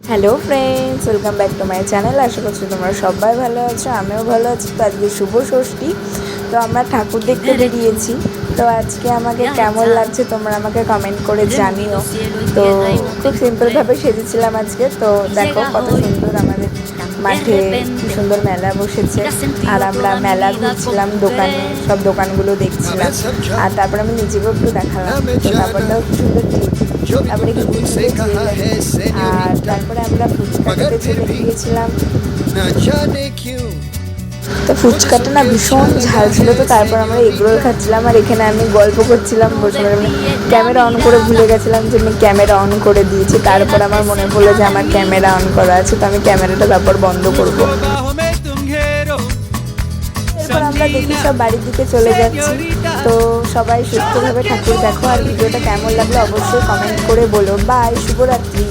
Hello friends, welcome back to my channel. আশা করছি তোমরা সবাই ভালো আছো, আমিও ভালো আছি। তো আজকে শুভ ষষ্ঠী, তো আমরা ঠাকুর দেখতে বেরিয়েছি। তো আজকে আমাকে কেমন লাগছে তোমরা আমাকে কমেন্ট করে জানিও। তো খুব সিম্পলভাবে সেজেছিলাম আজকে। তো দেখো কত সুন্দর আমাদের মাঠে কি সুন্দর মেলা বসেছে, আর আমরা মেলা ঘুরছিলাম, দোকানে সব দোকানগুলো দেখছিলাম, আর তারপর আমি নিজেকেও একটু দেখালাম। তো তারপরটাও খুব সুন্দর তারপরে আর তারপরে আমরা ফুচকা খেতে চলে গিয়েছিলাম। তো ফুচকাটা না ভীষণ ঝাল ছিল। তো তারপর আমরা এগরোল খাচ্ছিলাম, আর এখানে আমি গল্প করছিলাম বসে। ক্যামেরা অন করে ভুলে গেছিলাম যে আমি ক্যামেরা অন করে দিয়েছি। তারপর আমার মনে পড়লো যে আমার ক্যামেরা অন করা আছে, তো আমি ক্যামেরাটা তারপর বন্ধ করবো। এরপর আমরা দেখি সব বাড়ির দিকে চলে যাচ্ছি। তো সবাই সুস্থভাবে ঠাকুর দেখো, আর ভিডিওটা কেমন লাগলো অবশ্যই কমেন্ট করে বলো। বাই, শুভরাত্রি।